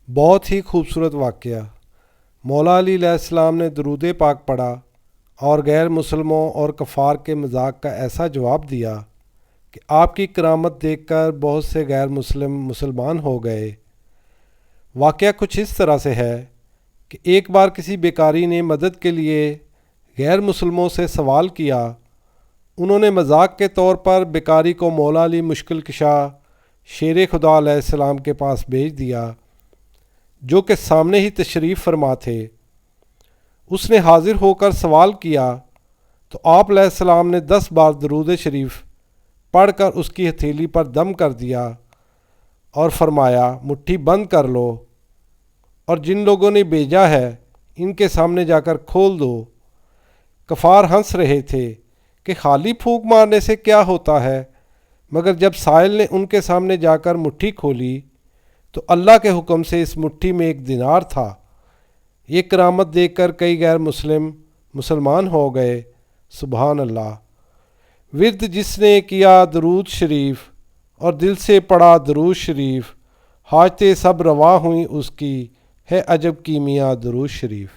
بہت ہی خوبصورت واقعہ۔ مولا علی علیہ السلام نے درود پاک پڑھا اور غیر مسلموں اور کفار کے مذاق کا ایسا جواب دیا کہ آپ کی کرامت دیکھ کر بہت سے غیر مسلم مسلمان ہو گئے۔ واقعہ کچھ اس طرح سے ہے کہ ایک بار کسی بیکاری نے مدد کے لیے غیر مسلموں سے سوال کیا۔ انہوں نے مذاق کے طور پر بیکاری کو مولا علی مشکل کشا شیر خدا علیہ السلام کے پاس بھیج دیا، جو کہ سامنے ہی تشریف فرما تھے۔ اس نے حاضر ہو کر سوال کیا تو آپ علیہ السلام نے 10 بار درود شریف پڑھ کر اس کی ہتھیلی پر دم کر دیا اور فرمایا، مٹھی بند کر لو اور جن لوگوں نے بھیجا ہے ان کے سامنے جا کر کھول دو۔ کفار ہنس رہے تھے کہ خالی پھونک مارنے سے کیا ہوتا ہے، مگر جب سائل نے ان کے سامنے جا کر مٹھی کھولی تو اللہ کے حکم سے اس مٹھی میں 1 دینار تھا۔ یہ کرامت دیکھ کر کئی غیر مسلم مسلمان ہو گئے۔ سبحان اللہ۔ ورد جس نے کیا درود شریف اور دل سے پڑھا درود شریف، حاجتیں سب رواں ہوئیں اس کی، ہے عجب کیمیا درود شریف۔